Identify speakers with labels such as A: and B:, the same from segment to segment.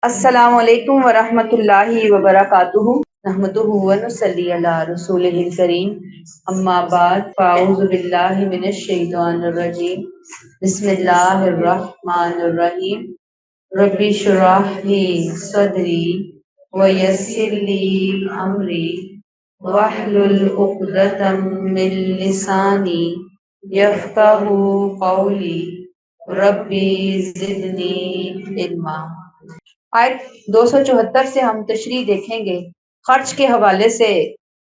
A: السلام علیکم ورحمۃ اللہ وبرکاتہ، نحمدہ ونصلی علی رسولہ الکریم، اما بعد فاعوذ باللہ من الشیطان الرجیم، بسم اللہ الرحمن الرحیم، رب اشرح لی صدری ویسر لی امری واحلل عقدۃ من لسانی یفقہوا قولی، ربی زدنی علما۔ آیت 274 سے ہم تشریح دیکھیں گے۔ خرچ کے حوالے سے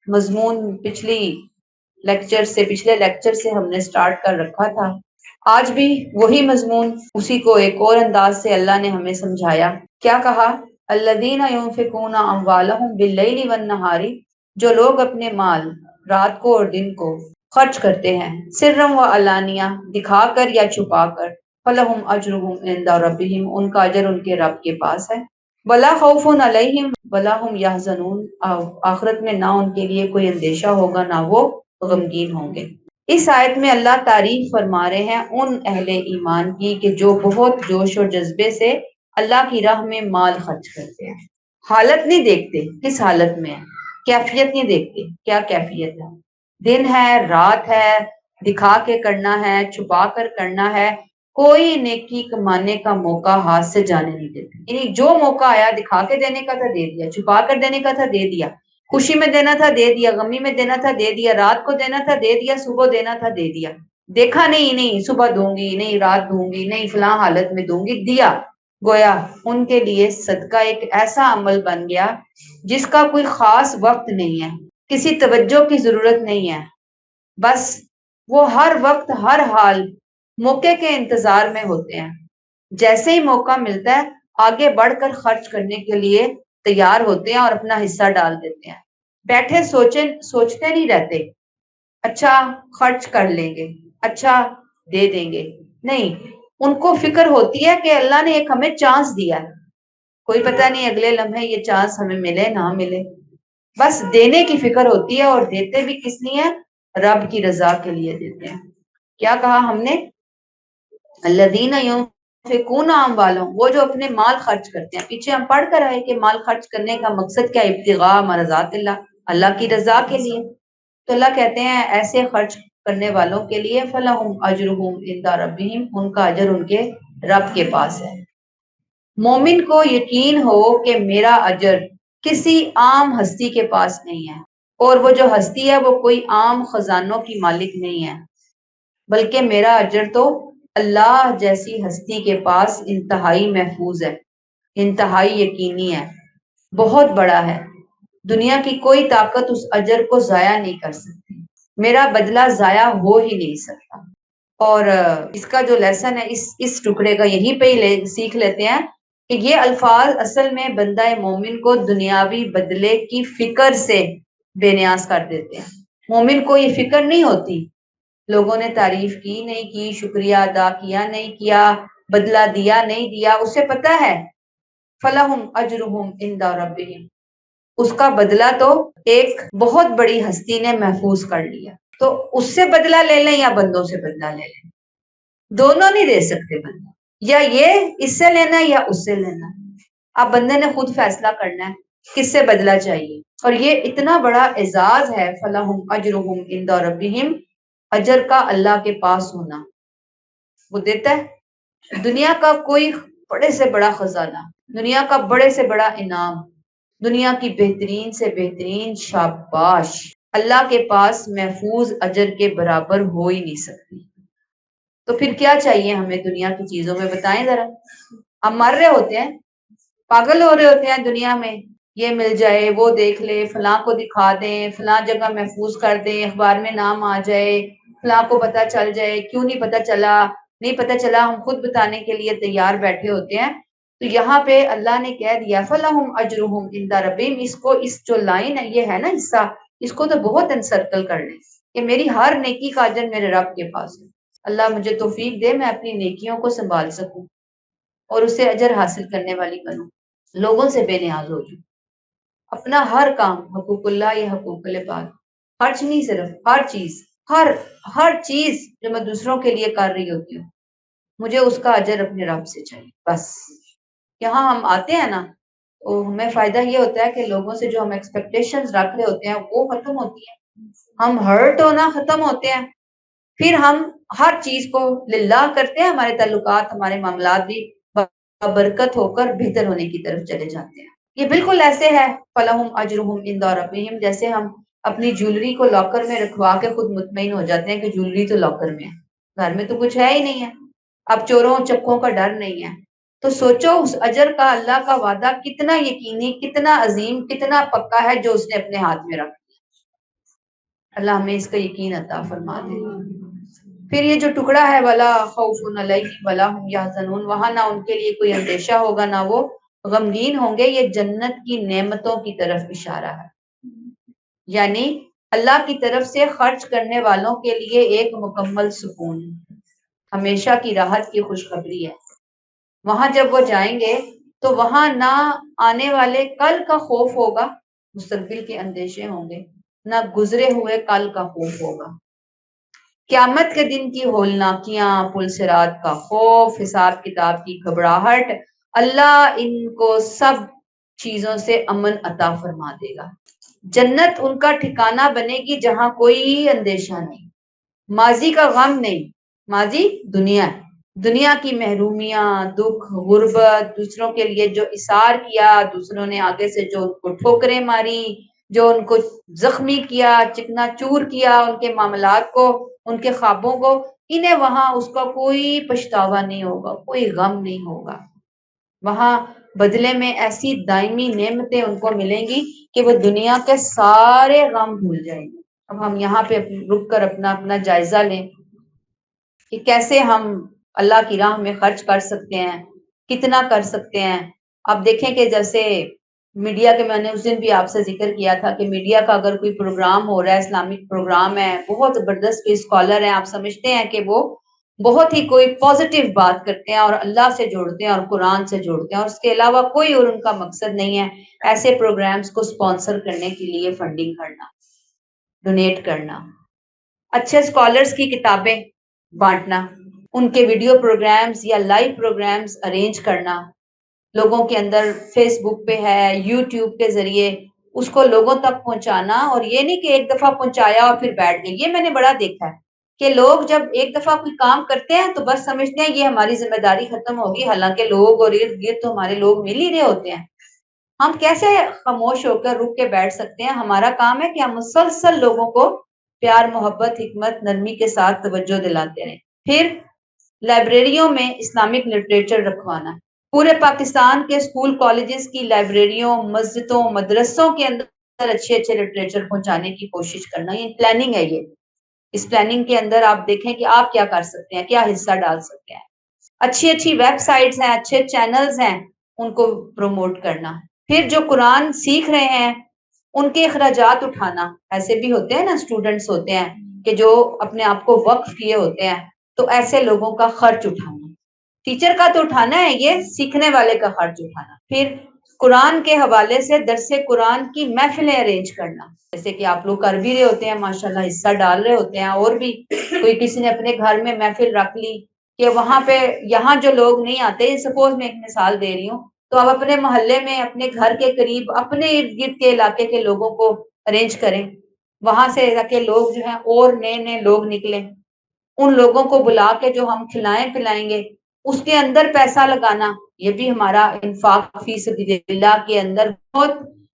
A: مضمون پچھلے لیکچر سے ہم نے سٹارٹ کر رکھا تھا۔ آج بھی وہی مضمون، اسی کو ایک اور انداز سے اللہ نے ہمیں سمجھایا۔ کیا کہا؟ الذین ينفقون اموالهم باللیل والنہار، جو لوگ اپنے مال رات کو اور دن کو خرچ کرتے ہیں، سرا و علانیہ، دکھا کر یا چھپا کر، فلہم اجرہم عند ربہم، ان کا اجر ان کے رب کے پاس ہے، ولا خوف علیہم ولا هم یحزنون، آخرت میں نہ ان کے لیے کوئی اندیشہ ہوگا نہ وہ غمگین ہوں گے۔ اس آیت میں اللہ تعریف فرما رہے ہیں ان اہل ایمان کی کہ جو بہت جوش اور جذبے سے اللہ کی راہ میں مال خرچ کرتے ہیں۔ حالت نہیں دیکھتے کس حالت میں ہے، کیفیت نہیں دیکھتے کیا کیفیت ہے، دن ہے رات ہے، دکھا کے کرنا ہے چھپا کر کرنا ہے، کوئی نیکی کمانے کا موقع ہاتھ سے جانے نہیں دیتے۔ یعنی جو موقع آیا دکھا کے دینے کا تھا دے دیا، چھپا کر دینے کا تھا دے دیا، خوشی میں دینا تھا دے دیا، غمی میں دینا تھا دے دیا، رات کو دینا تھا دے دیا، صبح دینا تھا دے دیا۔ دیکھا نہیں صبح دوں گی، نہیں رات دوں گی، نہیں فلاں حالت میں دوں گی، دیا۔ گویا ان کے لیے صدقہ ایک ایسا عمل بن گیا جس کا کوئی خاص وقت نہیں ہے، کسی توجہ کی ضرورت نہیں ہے، بس وہ ہر وقت ہر حال موقع کے انتظار میں ہوتے ہیں۔ جیسے ہی موقع ملتا ہے آگے بڑھ کر خرچ کرنے کے لیے تیار ہوتے ہیں اور اپنا حصہ ڈال دیتے ہیں۔ بیٹھے سوچتے نہیں رہتے اچھا خرچ کر لیں گے، اچھا دے دیں گے، نہیں، ان کو فکر ہوتی ہے کہ اللہ نے ایک ہمیں چانس دیا ہے، کوئی پتہ نہیں اگلے لمحے یہ چانس ہمیں ملے نہ ملے، بس دینے کی فکر ہوتی ہے، اور دیتے بھی کس لیے ہیں؟ رب کی رضا کے لیے دیتے ہیں۔ کیا کہا ہم نے؟ الذین ينفقون اموالهم، وہ جو اپنے مال خرچ کرتے ہیں۔ پیچھے ہم پڑھ کر آئے کہ مال خرچ کرنے کا مقصد کیا؟ ابتغاء مرضات اللہ، اللہ کی رضا کے لیے۔ تو اللہ کہتے ہیں ایسے خرچ کرنے والوں کے لیے فلہم اجرہم عند ربہم، ان کا اجر ان کے رب کے پاس ہے۔ مومن کو یقین ہو کہ میرا اجر کسی عام ہستی کے پاس نہیں ہے، اور وہ جو ہستی ہے وہ کوئی عام خزانوں کی مالک نہیں ہے، بلکہ میرا اجر تو اللہ جیسی ہستی کے پاس انتہائی محفوظ ہے، انتہائی یقینی ہے، بہت بڑا ہے۔ دنیا کی کوئی طاقت اس اجر کو ضائع نہیں کر سکتی، میرا بدلہ ضائع ہو ہی نہیں سکتا۔ اور اس کا جو لیسن ہے اس ٹکڑے کا یہیں پہ ہی سیکھ لیتے ہیں کہ یہ الفاظ اصل میں بندہ مومن کو دنیاوی بدلے کی فکر سے بے نیاز کر دیتے ہیں۔ مومن کو یہ فکر نہیں ہوتی، لوگوں نے تعریف کی نہیں کی، شکریہ ادا کیا نہیں کیا، بدلہ دیا نہیں دیا، اسے پتہ ہے فلہم اجرہم عند ربہم، اس کا بدلہ تو ایک بہت بڑی ہستی نے محفوظ کر لیا۔ تو اس سے بدلہ لے لیں یا بندوں سے بدلہ لے لیں، دونوں نہیں دے سکتے بدلہ، یا یہ اس سے لینا یا اس سے لینا، اب بندے نے خود فیصلہ کرنا ہے کس سے بدلہ چاہیے۔ اور یہ اتنا بڑا اعزاز ہے فلہم اجرہم عند ربہم، اجر کا اللہ کے پاس ہونا، وہ دیتا ہے۔ دنیا کا کوئی بڑے سے بڑا خزانہ، دنیا کا بڑے سے بڑا انعام، دنیا کی بہترین سے بہترین شاباش اللہ کے پاس محفوظ اجر کے برابر ہو ہی نہیں سکتی۔ تو پھر کیا چاہیے ہمیں دنیا کی چیزوں میں؟ بتائیں ذرا۔ ہم مر رہے ہوتے ہیں، پاگل ہو رہے ہوتے ہیں دنیا میں، یہ مل جائے وہ دیکھ لے، فلاں کو دکھا دیں، فلاں جگہ محفوظ کر دیں، اخبار میں نام آ جائے، فلاں کو پتہ چل جائے، کیوں نہیں پتہ چلا، نہیں پتہ چلا، ہم خود بتانے کے لیے تیار بیٹھے ہوتے ہیں۔ تو یہاں پہ اللہ نے کہہ دیا فلہم اجرہم عند ربہم، اس جو لائن ہے یہ ہے نا حصہ، اس کو تو بہت انسرکل کر لیں کہ میری ہر نیکی کا اجر میرے رب کے پاس ہے۔ اللہ مجھے توفیق دے میں اپنی نیکیوں کو سنبھال سکوں اور اسے اجر حاصل کرنے والی بنوں، لوگوں سے بے نیاز ہو جاؤں، اپنا ہر کام حقوق اللہ یا حقوق العباد، خرچ نہیں صرف، ہر چیز جو میں دوسروں کے لیے کر رہی ہوتی ہوں، مجھے اس کا اجر اپنے رب سے چاہیے بس۔ یہاں ہم آتے ہیں نا تو ہمیں فائدہ یہ ہوتا ہے کہ لوگوں سے جو ہم ایکسپیکٹیشنز رکھ رہے ہوتے ہیں وہ ختم ہوتی ہیں، ہم ہرٹ ہونا ختم ہوتے ہیں، پھر ہم ہر چیز کو للہ کرتے ہیں، ہمارے تعلقات ہمارے معاملات بھی برکت ہو کر بہتر ہونے کی طرف چلے جاتے ہیں۔ یہ بالکل ایسے ہے فَلَهُمْ أَجْرُهُمْ عِنْدَ رَبِّهِمْ، جیسے ہم اپنی جولری کو لاکر میں رکھوا کے خود مطمئن ہو جاتے ہیں کہ جولری تو لاکر میں ہے، گھر میں تو کچھ ہے ہی نہیں ہے، اب چوروں چکوں کا ڈر نہیں ہے۔ تو سوچو اس اجر کا اللہ کا وعدہ کتنا یقینی، کتنا عظیم، کتنا پکا ہے جو اس نے اپنے ہاتھ میں رکھ دیا۔ اللہ ہمیں اس کا یقین عطا فرما دے۔ پھر یہ جو ٹکڑا ہے ولا خوف علیہم ولا هم یحزنون، وہاں نہ ان کے لیے کوئی اندیشہ ہوگا نہ وہ غمگین ہوں گے، یہ جنت کی نعمتوں کی طرف اشارہ ہے، یعنی اللہ کی طرف سے خرچ کرنے والوں کے لیے ایک مکمل سکون، ہمیشہ کی راحت کی خوشخبری ہے۔ وہاں جب وہ جائیں گے تو وہاں نہ آنے والے کل کا خوف ہوگا، مستقبل کے اندیشے ہوں گے، نہ گزرے ہوئے کل کا خوف ہوگا۔ قیامت کے دن کی ہولناکیاں، پل صراط کا خوف، حساب کتاب کی گھبراہٹ، اللہ ان کو سب چیزوں سے امن عطا فرما دے گا۔ جنت ان کا ٹھکانہ بنے گی جہاں کوئی اندیشہ نہیں، ماضی کا غم نہیں، ماضی دنیا ہے، دنیا کی محرومیاں، دکھ، غربت، دوسروں کے لیے جو اثار کیا، دوسروں نے آگے سے جو ان کو ٹھوکریں ماری، جو ان کو زخمی کیا، چکنا چور کیا، ان کے معاملات کو، ان کے خوابوں کو، انہیں وہاں اس کا کوئی پچھتاوا نہیں ہوگا، کوئی غم نہیں ہوگا۔ وہاں بدلے میں ایسی دائمی نعمتیں ان کو ملیں گی کہ وہ دنیا کے سارے غم بھول جائیں گے۔ اب ہم یہاں پہ رک کر اپنا جائزہ لیں کہ کیسے ہم اللہ کی راہ میں خرچ کر سکتے ہیں، کتنا کر سکتے ہیں۔ اب دیکھیں کہ جیسے میڈیا کے، میں نے اس دن بھی آپ سے ذکر کیا تھا کہ میڈیا کا اگر کوئی پروگرام ہو رہا ہے، اسلامک پروگرام ہے، بہت زبردست کوئی اسکالر ہیں، آپ سمجھتے ہیں کہ وہ بہت ہی کوئی پازیٹیو بات کرتے ہیں اور اللہ سے جوڑتے ہیں اور قرآن سے جوڑتے ہیں اور اس کے علاوہ کوئی اور ان کا مقصد نہیں ہے، ایسے پروگرامز کو سپانسر کرنے کے لیے فنڈنگ کرنا، ڈونیٹ کرنا، اچھے اسکالرز کی کتابیں بانٹنا، ان کے ویڈیو پروگرامز یا لائیو پروگرامز ارینج کرنا، لوگوں کے اندر فیس بک پہ ہے، یوٹیوب کے ذریعے اس کو لوگوں تک پہنچانا، اور یہ نہیں کہ ایک دفعہ پہنچایا اور پھر بیٹھ گئے۔ یہ میں نے بڑا دیکھا ہے کہ لوگ جب ایک دفعہ کوئی کام کرتے ہیں تو بس سمجھتے ہیں یہ ہماری ذمہ داری ختم ہوگی، حالانکہ لوگ اور ارد گرد تو ہمارے لوگ مل ہی رہے ہوتے ہیں۔ ہم کیسے خاموش ہو کر رک کے بیٹھ سکتے ہیں؟ ہمارا کام ہے کہ ہم مسلسل لوگوں کو پیار، محبت، حکمت، نرمی کے ساتھ توجہ دلاتے رہیں۔ پھر لائبریریوں میں اسلامک لٹریچر رکھوانا، پورے پاکستان کے اسکول کالجز کی لائبریریوں، مسجدوں، مدرسوں کے اندر اچھے اچھے لٹریچر پہنچانے کی کوشش کرنا، یہ پلاننگ ہے۔ یہ اس پلاننگ کے اندر آپ دیکھیں کہ آپ کیا کر سکتے ہیں، کیا حصہ ڈال سکتے ہیں۔ اچھی اچھی ویب سائٹس ہیں، اچھے چینلز ہیں، ان کو پروموٹ کرنا۔ پھر جو قرآن سیکھ رہے ہیں ان کے اخراجات اٹھانا، ایسے بھی ہوتے ہیں نا، اسٹوڈنٹس ہوتے ہیں کہ جو اپنے آپ کو وقف کیے ہوتے ہیں، تو ایسے لوگوں کا خرچ اٹھانا، ٹیچر کا تو اٹھانا ہے، یہ سیکھنے والے کا خرچ اٹھانا۔ پھر قرآن کے حوالے سے درس قرآن کی محفلیں ارینج کرنا، جیسے کہ آپ لوگ کر بھی رہے ہوتے ہیں، ماشاءاللہ حصہ ڈال رہے ہوتے ہیں، اور بھی کوئی کسی نے اپنے گھر میں محفل رکھ لی کہ وہاں پہ، یہاں جو لوگ نہیں آتے، سپوز میں ایک مثال دے رہی ہوں، تو آپ اپنے محلے میں، اپنے گھر کے قریب، اپنے ارد گرد کے علاقے کے لوگوں کو ارینج کریں، وہاں سے تاکہ لوگ جو ہیں اور نئے نئے لوگ نکلیں، ان لوگوں کو بلا کے جو ہم کھلائیں پلائیں گے، اس کے اندر پیسہ لگانا، یہ بھی ہمارا انفاق فی سبیل اللہ کے اندر بہت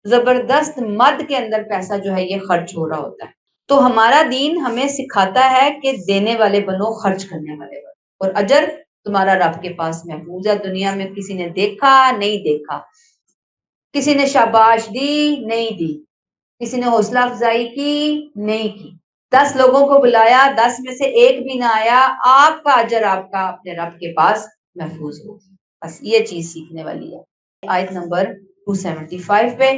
A: زبردست مد کے اندر پیسہ جو ہے یہ خرچ ہو رہا ہوتا ہے۔ تو ہمارا دین ہمیں سکھاتا ہے کہ دینے والے بنو، خرچ کرنے والے بنو، اور اجر تمہارا رب کے پاس محفوظ ہے۔ دنیا میں کسی نے دیکھا نہیں دیکھا، کسی نے شاباش دی نہیں دی، کسی نے حوصلہ افزائی کی نہیں کی، 10 لوگوں کو بلایا، 10 میں سے ایک بھی نہ آیا، آپ کا اجر آپ کا اپنے رب کے پاس محفوظ ہوگی۔ بس یہ چیز سیکھنے والی ہے۔ آیت نمبر 275 پہ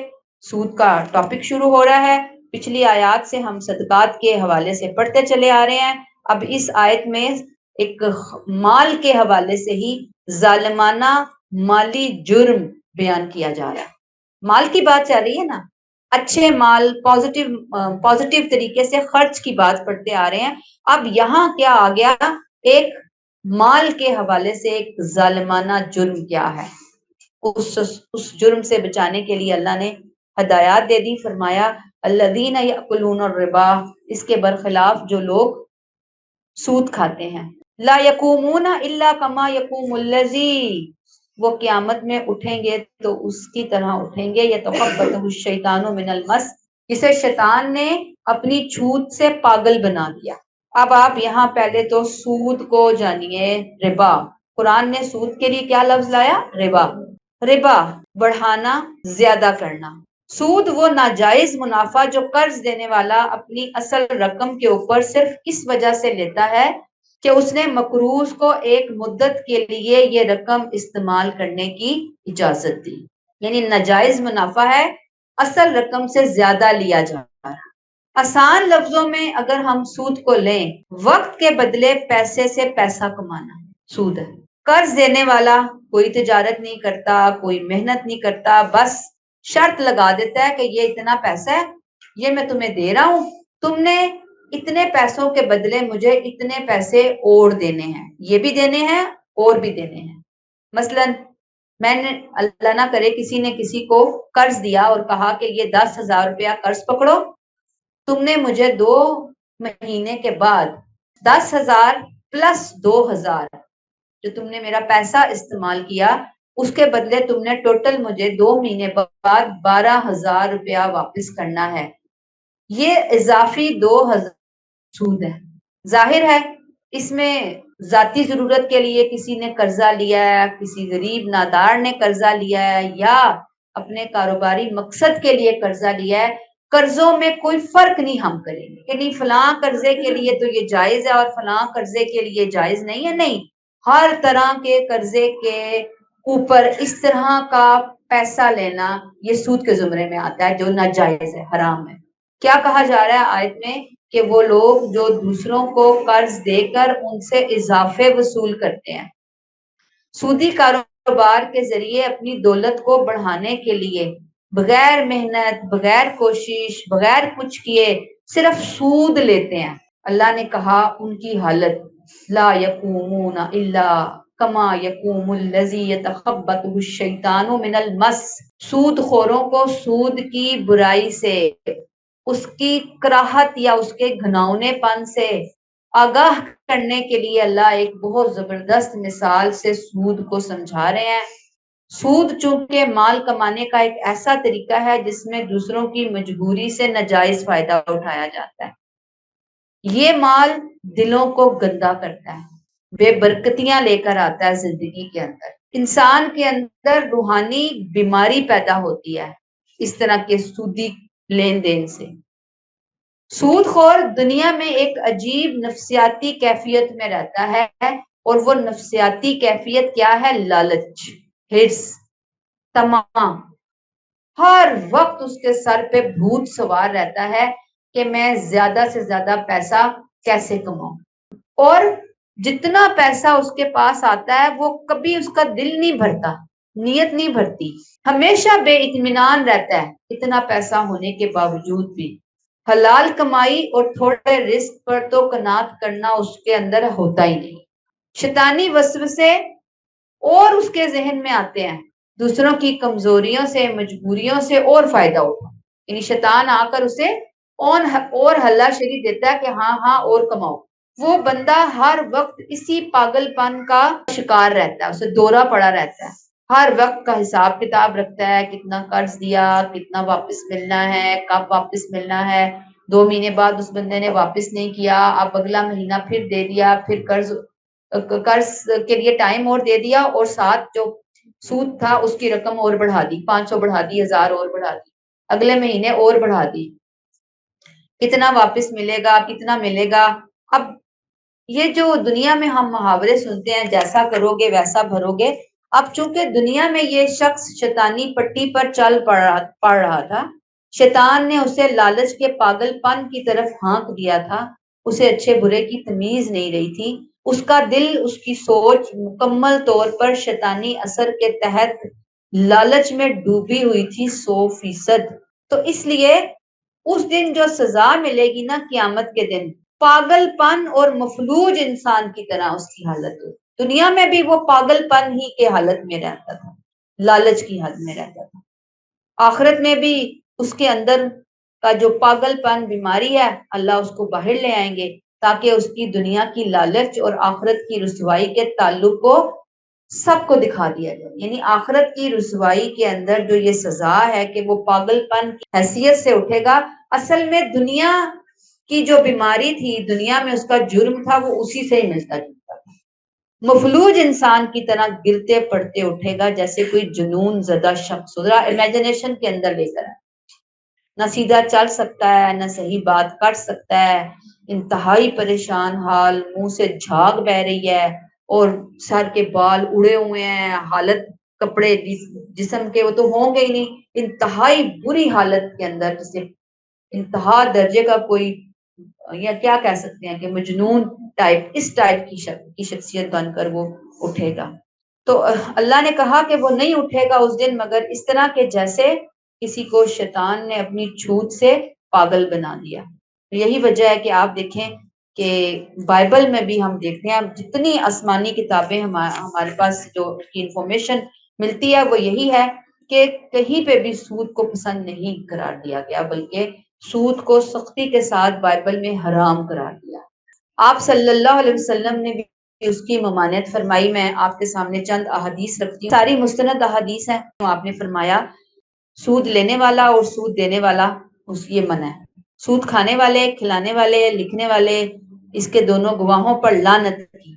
A: سود کا ٹاپک شروع ہو رہا ہے۔ پچھلی آیات سے ہم صدقات کے حوالے سے پڑھتے چلے آ رہے ہیں، اب اس آیت میں ایک مال کے حوالے سے ہی ظالمانہ مالی جرم بیان کیا جا رہا ہے۔ مال کی بات چل رہی ہے نا، اچھے مال، پازیٹیو طریقے سے خرچ کی بات پڑھتے آ رہے ہیں۔ اب یہاں کیا آ گیا، ایک مال کے حوالے سے ایک ظالمانہ جرم کیا ہے، اس جرم سے بچانے کے لیے اللہ نے ہدایات دے دی. فرمایا الذین یأکلون الربا، اس کے برخلاف جو لوگ سود کھاتے ہیں، لا یقومون الا کما یقوم الذی، وہ قیامت میں اٹھیں گے تو اس کی طرح اٹھیں گے، یتخبطہ الشیطان من المس، جسے شیطان نے اپنی چھوت سے پاگل بنا دیا. اب آپ یہاں پہلے تو سود کو جانیے. ربا، قرآن نے سود کے لیے کیا لفظ لایا؟ ربا. ربا بڑھانا، زیادہ کرنا. سود وہ ناجائز منافع جو قرض دینے والا اپنی اصل رقم کے اوپر صرف اس وجہ سے لیتا ہے کہ اس نے مقروض کو ایک مدت کے لیے یہ رقم استعمال کرنے کی اجازت دی. یعنی ناجائز منافع ہے، اصل رقم سے زیادہ لیا جا رہا ہے. آسان لفظوں میں اگر ہم سود کو لیں، وقت کے بدلے پیسے سے پیسہ کمانا سود ہے. قرض دینے والا کوئی تجارت نہیں کرتا، کوئی محنت نہیں کرتا، بس شرط لگا دیتا ہے کہ یہ اتنا پیسہ ہے، یہ میں تمہیں دے رہا ہوں، تم نے اتنے پیسوں کے بدلے مجھے اتنے پیسے اور دینے ہیں، یہ بھی دینے ہیں اور بھی دینے ہیں. مثلا میں نے، اللہ نہ کرے، کسی نے کسی کو قرض دیا اور کہا کہ یہ 10,000 روپیہ قرض پکڑو، تم نے مجھے 2 مہینے کے بعد 10,000 پلس 2,000 جو تم نے میرا پیسہ استعمال کیا، اس کے بدلے تم نے ٹوٹل مجھے 2 مہینے بعد 12,000 روپیہ واپس کرنا ہے. یہ اضافی 2,000 سود ہے. ظاہر ہے اس میں ذاتی ضرورت کے لیے کسی نے قرضہ لیا ہے، کسی غریب نادار نے قرضہ لیا ہے، یا اپنے کاروباری مقصد کے لیے قرضہ لیا ہے. قرضوں میں کوئی فرق نہیں ہم کریں گے کہ نہیں فلاں قرضے کے لیے تو یہ جائز ہے اور فلاں قرضے کے لیے جائز نہیں ہے. نہیں، ہر طرح کے قرضے کے اوپر اس طرح کا پیسہ لینا یہ سود کے زمرے میں آتا ہے، جو ناجائز ہے، حرام ہے. کیا کہا جا رہا ہے آیت میں؟ کہ وہ لوگ جو دوسروں کو قرض دے کر ان سے اضافے وصول کرتے ہیں، سودی کاروبار کے ذریعے اپنی دولت کو بڑھانے کے لیے بغیر محنت، بغیر کوشش، بغیر کچھ کیے صرف سود لیتے ہیں. اللہ نے کہا ان کی حالت لا یقومون الا کما یقوم الذی یتخبطہ الشیطان من المس، سود خوروں کو سود کی برائی سے، اس کی کراہت یا اس کے گھناؤنے پن سے آگاہ کرنے کے لیے اللہ ایک بہت زبردست مثال سے سود کو سمجھا رہے ہیں. سود چونکہ مال کمانے کا ایک ایسا طریقہ ہے جس میں دوسروں کی مجبوری سے ناجائز فائدہ اٹھایا جاتا ہے. یہ مال دلوں کو گندا کرتا ہے، بے برکتیاں لے کر آتا ہے زندگی کے اندر، انسان کے اندر روحانی بیماری پیدا ہوتی ہے اس طرح کے سودی لین دین سے. سود خور دنیا میں ایک عجیب نفسیاتی کیفیت میں رہتا ہے، اور وہ نفسیاتی کیفیت کیا ہے؟ لالچ، حرص، طمع. ہر وقت اس کے سر پہ بھوت سوار رہتا ہے کہ میں زیادہ سے زیادہ پیسہ کیسے کماؤں. اور جتنا پیسہ اس کے پاس آتا ہے وہ کبھی اس کا دل نہیں بھرتا، نیت نہیں بھرتی، ہمیشہ بے اطمینان رہتا ہے اتنا پیسہ ہونے کے باوجود بھی. حلال کمائی اور تھوڑے رزق پر تو قناعت کرنا اس کے اندر ہوتا ہی نہیں. شیطانی وسوسے اور اس کے ذہن میں آتے ہیں، دوسروں کی کمزوریوں سے، مجبوریوں سے اور فائدہ اٹھا. یعنی شیطان آ کر اسے اور ہلا شری دیتا ہے کہ ہاں ہاں اور کماؤ. وہ بندہ ہر وقت اسی پاگل پن کا شکار رہتا ہے، اسے دورہ پڑا رہتا ہے، ہر وقت کا حساب کتاب رکھتا ہے، کتنا قرض دیا، کتنا واپس ملنا ہے، کب واپس ملنا ہے. 2 مہینے بعد اس بندے نے واپس نہیں کیا، اب اگلا مہینہ پھر دے دیا، پھر قرض کے لیے ٹائم اور دے دیا، اور ساتھ جو سود تھا اس کی رقم اور بڑھا دی، 500 بڑھا دی، 1000 اور بڑھا دی، اگلے مہینے اور بڑھا دی. کتنا واپس ملے گا، کتنا ملے گا. اب یہ جو دنیا میں ہم محاورے سنتے ہیں، جیسا کرو گے ویسا بھرو گے، اب چونکہ دنیا میں یہ شخص شیطانی پٹی پر چل پڑ رہا تھا، شیطان نے اسے لالچ کے پاگل پن کی طرف ہانک دیا تھا، اسے اچھے برے کی تمیز نہیں رہی تھی، اس کا دل، اس کی سوچ مکمل طور پر شیطانی اثر کے تحت لالچ میں ڈوبی ہوئی تھی 100%. تو اس لیے اس دن جو سزا ملے گی نا قیامت کے دن، پاگل پن اور مفلوج انسان کی طرح اس کی حالت ہو. دنیا میں بھی وہ پاگل پن ہی کے حالت میں رہتا تھا. لالچ کی حد میں رہتا تھا. آخرت میں بھی اس کے اندر کا جو پاگل پن بیماری ہے اللہ اس کو باہر لے آئیں گے تاکہ اس کی دنیا کی لالچ اور آخرت کی رسوائی کے تعلق کو سب کو دکھا دیا جائے. یعنی آخرت کی رسوائی کے اندر جو یہ سزا ہے کہ وہ پاگل پن کی حیثیت سے اٹھے گا، اصل میں دنیا کی جو بیماری تھی، دنیا میں اس کا جرم تھا، وہ اسی سے ہی ملتا جلتا تھا. مفلوج انسان کی طرح گرتے پڑتے اٹھے گا جیسے کوئی جنون زدہ شخص. ذرا امیجنیشن کے اندر لے کر نہ سیدھا چل سکتا ہے، نہ صحیح بات کر سکتا ہے، انتہائی پریشان حال، منہ سے جھاگ بہ رہی ہے اور سر کے بال اڑے ہوئے ہیں، حالت کپڑے جسم کے وہ تو ہوں گے ہی نہیں، انتہائی بری حالت کے اندر، جسے انتہا درجے کا کوئی یا کیا کہہ سکتے ہیں کہ مجنون ٹائپ، اس ٹائپ کی شخصیت بن کر وہ اٹھے گا. تو اللہ نے کہا کہ وہ نہیں اٹھے گا اس دن مگر اس طرح کہ جیسے کسی کو شیطان نے اپنی چھوٹ سے پاگل بنا دیا. یہی وجہ ہے کہ آپ دیکھیں کہ بائبل میں بھی ہم دیکھتے ہیں جتنی آسمانی کتابیں ہمارے پاس جو انفارمیشن ملتی ہے وہ یہی ہے کہ کہیں پہ بھی سود کو پسند نہیں قرار دیا گیا، بلکہ سود کو سختی کے ساتھ بائبل میں حرام قرار دیا. آپ صلی اللہ علیہ وسلم نے بھی اس کی ممانعت فرمائی. میں آپ کے سامنے چند احادیث رکھتی ہوں، ساری مستند احادیث ہیں. آپ نے فرمایا سود لینے والا اور سود دینے والا اس یہ منع ہے. سود کھانے والے، کھلانے والے، لکھنے والے، اس کے دونوں گواہوں پر لعنت کی،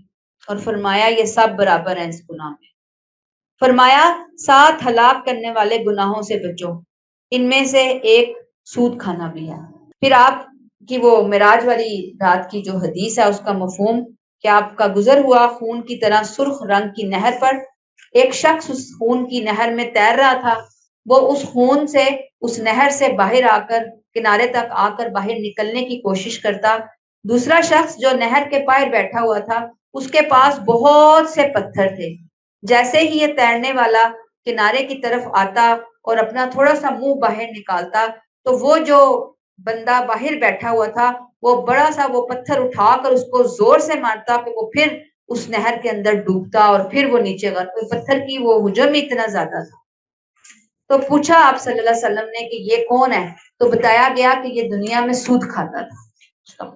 A: اور فرمایا یہ سب برابر ہیں اس گناہ میں. فرمایا 7 ہلاک کرنے والے گناہوں سے بچو، ان میں سے ایک سود کھانا بھی ہے. پھر آپ کی وہ معراج والی رات کی جو حدیث ہے اس کا مفہوم کہ آپ کا گزر ہوا خون کی طرح سرخ رنگ کی نہر پر، ایک شخص اس خون کی نہر میں تیر رہا تھا. وہ اس خون سے، اس نہر سے باہر آ کر، کنارے تک آ کر باہر نکلنے کی کوشش کرتا. دوسرا شخص جو نہر کے پائر بیٹھا ہوا تھا، اس کے پاس بہت سے پتھر تھے. جیسے ہی یہ تیرنے والا کنارے کی طرف آتا اور اپنا تھوڑا سا منہ باہر نکالتا تو وہ جو بندہ باہر بیٹھا ہوا تھا وہ بڑا سا وہ پتھر اٹھا کر اس کو زور سے مارتا کہ وہ پھر اس نہر کے اندر ڈوبتا اور پھر وہ نیچے غرق. پتھر کی وہ حجم اتنا زیادہ تھا. تو پوچھا آپ صلی اللہ علیہ وسلم نے کہ یہ کون ہے؟ تو بتایا گیا کہ یہ دنیا میں سود کھاتا تھا.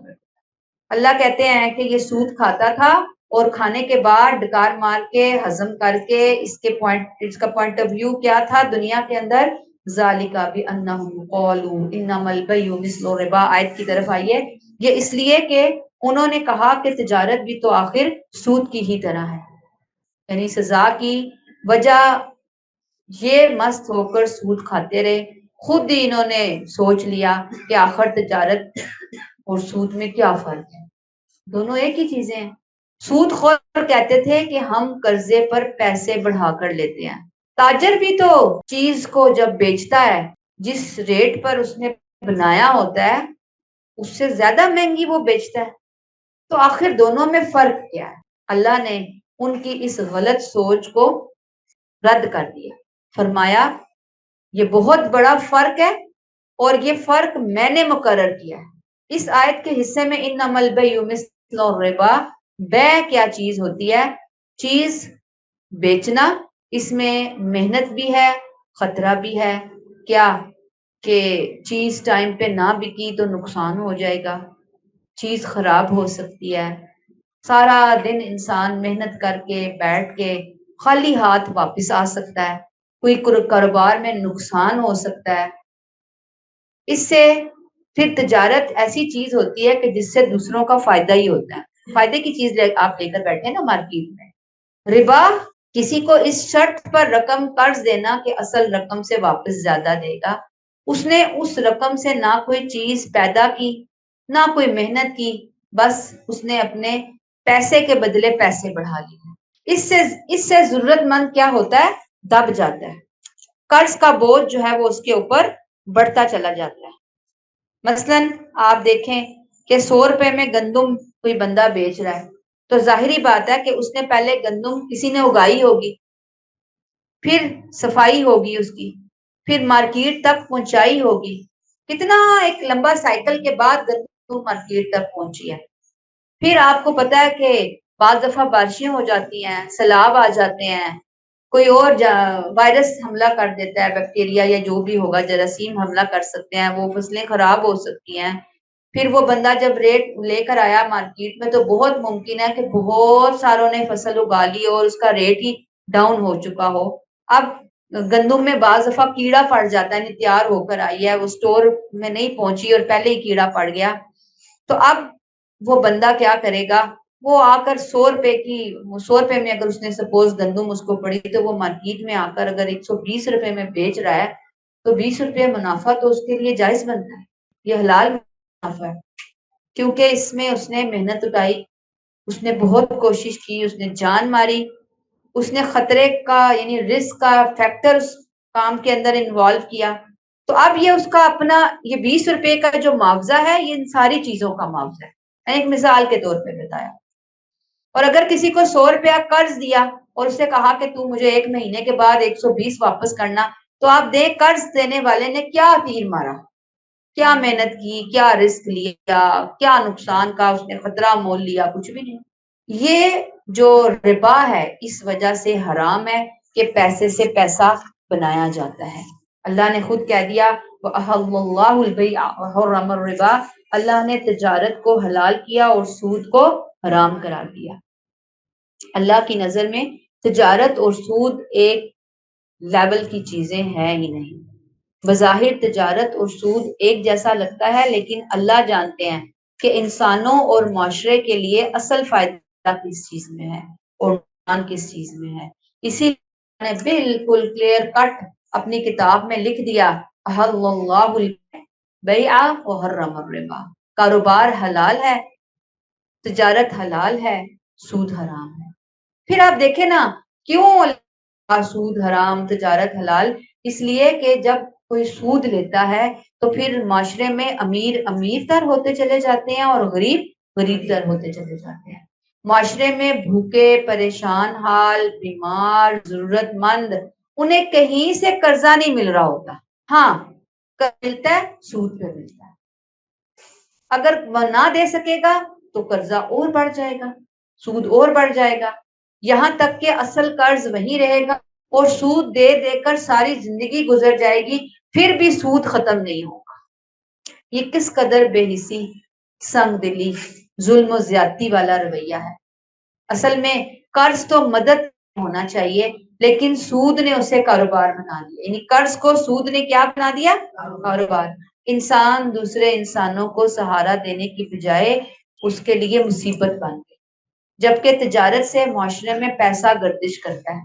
A: اللہ کہتے ہیں کہ یہ سود کھاتا تھا اور کھانے کے بعد ڈکار مار کے ہضم کر کے اس کا پوائنٹ آف ویو کیا تھا دنیا کے اندر؟ ذالکا بانہم قالوا انما البیع مثل الربا. آیت کی طرف آئیے. یہ اس لیے کہ انہوں نے کہا کہ تجارت بھی تو آخر سود کی ہی طرح ہے. یعنی سزا کی وجہ یہ مست ہو کر سود کھاتے رہے. خود ہی انہوں نے سوچ لیا کہ آخر تجارت اور سود میں کیا فرق ہے، دونوں ایک ہی چیزیں ہیں. سود خور کہتے تھے کہ ہم قرضے پر پیسے بڑھا کر لیتے ہیں. تاجر بھی تو چیز کو جب بیچتا ہے جس ریٹ پر اس نے بنایا ہوتا ہے اس سے زیادہ مہنگی وہ بیچتا ہے. تو آخر دونوں میں فرق کیا ہے؟ اللہ نے ان کی اس غلط سوچ کو رد کر دیا. فرمایا یہ بہت بڑا فرق ہے اور یہ فرق میں نے مقرر کیا ہے. اس آیت کے حصے میں انما البیع مثل الربا، بیع کیا چیز ہوتی ہے؟ چیز بیچنا، اس میں محنت بھی ہے، خطرہ بھی ہے. کیا کہ چیز ٹائم پہ نہ بکی تو نقصان ہو جائے گا، چیز خراب ہو سکتی ہے، سارا دن انسان محنت کر کے بیٹھ کے خالی ہاتھ واپس آ سکتا ہے، کوئی کاروبار میں نقصان ہو سکتا ہے. اس سے پھر تجارت ایسی چیز ہوتی ہے کہ جس سے دوسروں کا فائدہ ہی ہوتا ہے. فائدے کی چیز آپ لے کر بیٹھے نا مارکیٹ میں. ربا کسی کو اس شرط پر رقم قرض دینا کہ اصل رقم سے واپس زیادہ دے گا. اس نے اس رقم سے نہ کوئی چیز پیدا کی نہ کوئی محنت کی، بس اس نے اپنے پیسے کے بدلے پیسے بڑھا لیے. اس سے ضرورت مند کیا ہوتا ہے؟ دب جاتا ہے. قرض کا بوجھ جو ہے وہ اس کے اوپر بڑھتا چلا جاتا ہے. مثلاً آپ دیکھیں کہ 100 روپے میں گندم کوئی بندہ بیچ رہا ہے تو ظاہری بات ہے کہ اس نے پہلے گندم کسی نے اگائی ہوگی، پھر صفائی ہوگی اس کی، پھر مارکیٹ تک پہنچائی ہوگی. کتنا ایک لمبا سائیکل کے بعد گندم مارکیٹ تک پہنچی ہے. پھر آپ کو پتا ہے کہ بعض دفعہ بارشیں ہو جاتی ہیں، سیلاب آ جاتے ہیں، کوئی اور وائرس حملہ کر دیتا ہے، بیکٹیریا یا جو بھی ہوگا، جراثیم حملہ کر سکتے ہیں، وہ فصلیں خراب ہو سکتی ہیں۔ پھر وہ بندہ جب ریٹ لے کر آیا مارکیٹ میں تو بہت ممکن ہے کہ بہت ساروں نے فصل اگا لی اور اس کا ریٹ ہی ڈاؤن ہو چکا ہو۔ اب گندم میں بعض دفعہ کیڑا پڑ جاتا ہے، نہیں تیار ہو کر آئی ہے، وہ سٹور میں نہیں پہنچی اور پہلے ہی کیڑا پڑ گیا، تو اب وہ بندہ کیا کرے گا؟ وہ آ کر 100 روپے میں اگر اس نے سپوز گندم اس کو پڑی تو وہ مارکیٹ میں آ کر اگر 120 روپے میں بیچ رہا ہے تو 20 روپے منافع تو اس کے لیے جائز بنتا ہے، یہ حلال منافع ہے، کیونکہ اس میں اس نے محنت اٹھائی، اس نے بہت کوشش کی، اس نے جان ماری، اس نے خطرے کا یعنی رسک کا فیکٹر اس کام کے اندر انوالو کیا، تو اب یہ اس کا اپنا یہ 20 روپے کا جو معاوضہ ہے یہ ان ساری چیزوں کا معاوضہ ہے، میں نے ایک مثال کے طور پہ بتایا۔ اور اگر کسی کو 100 روپیہ قرض دیا اور اسے کہا کہ تو مجھے 1 مہینے کے بعد 120 واپس کرنا، تو آپ دیکھ قرض دینے والے نے کیا تیر مارا، کیا محنت کی، کیا رسک لیا، کیا نقصان کا اس نے خطرہ مول لیا، کچھ بھی نہیں۔ یہ جو ربا ہے اس وجہ سے حرام ہے کہ پیسے سے پیسہ بنایا جاتا ہے۔ اللہ نے خود کہہ دیا وَأَحَلَّ اللَّهُ الْبَيْعَ وَحَرَّمَ الرِّبَا، اللہ نے تجارت کو حلال کیا اور سود کو حرام قرار دیا۔ اللہ کی نظر میں تجارت اور سود ایک لیول کی چیزیں ہیں ہی نہیں۔ بظاہر تجارت اور سود ایک جیسا لگتا ہے، لیکن اللہ جانتے ہیں کہ انسانوں اور معاشرے کے لیے اصل فائدہ کس چیز میں ہے اور نقصان کس چیز میں ہے۔ اسی لیے نے بالکل کلیئر کٹ اپنی کتاب میں لکھ دیا احل اللہ البیع وحرم الربا، کاروبار حلال ہے، تجارت حلال ہے، سود حرام ہے۔ پھر آپ دیکھیں نا کیوں سود حرام تجارت حلال؟ اس لیے کہ جب کوئی سود لیتا ہے تو پھر معاشرے میں امیر امیر تر ہوتے چلے جاتے ہیں اور غریب غریب تر ہوتے چلے جاتے ہیں۔ معاشرے میں بھوکے، پریشان حال، بیمار، ضرورت مند، انہیں کہیں سے قرضہ نہیں مل رہا ہوتا، ہاں ملتا ہے سود پہ ملتا ہے۔ اگر وہ نہ دے سکے گا تو قرضہ اور بڑھ جائے گا، سود اور بڑھ جائے گا، یہاں تک کہ اصل قرض وہیں رہے گا اور سود دے دے کر ساری زندگی گزر جائے گی، پھر بھی سود ختم نہیں ہوگا۔ یہ کس قدر بے حسی، سنگ دلی، ظلم و زیادتی والا رویہ ہے۔ اصل میں قرض تو مدد ہونا چاہیے، لیکن سود نے اسے کاروبار بنا دیا، یعنی قرض کو سود نے کیا بنا دیا؟ کاروبار۔ انسان دوسرے انسانوں کو سہارا دینے کی بجائے اس کے لیے مصیبت بن گئی، جبکہ تجارت سے معاشرے میں پیسہ گردش کرتا ہے۔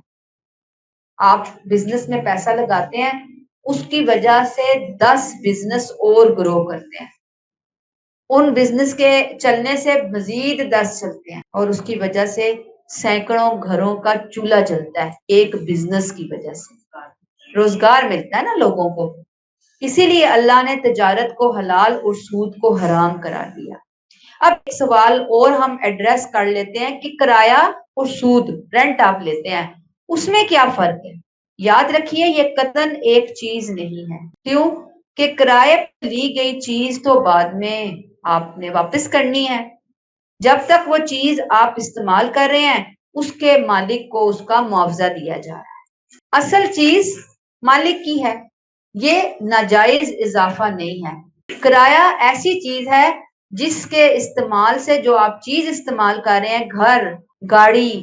A: آپ بزنس میں پیسہ لگاتے ہیں، اس کی وجہ سے 10 بزنس اور گرو کرتے ہیں، ان بزنس کے چلنے سے مزید 10 چلتے ہیں، اور اس کی وجہ سے سینکڑوں گھروں کا چولہا چلتا ہے، ایک بزنس کی وجہ سے روزگار ملتا ہے نا لوگوں کو۔ اسی لیے اللہ نے تجارت کو حلال اور سود کو حرام قرار دیا۔ اب ایک سوال اور ہم ایڈریس کر لیتے ہیں کہ کرایہ اور سود، رینٹ آپ لیتے ہیں، اس میں کیا فرق ہے؟ یاد رکھیے یہ قطعاً ایک چیز نہیں ہے، کیوں کہ کرایہ پر لی گئی چیز تو بعد میں آپ نے واپس کرنی ہے، جب تک وہ چیز آپ استعمال کر رہے ہیں اس کے مالک کو اس کا معاوضہ دیا جا رہا ہے، اصل چیز مالک کی ہے، یہ ناجائز اضافہ نہیں ہے۔ کرایہ ایسی چیز ہے جس کے استعمال سے جو آپ چیز استعمال کر رہے ہیں، گھر، گاڑی،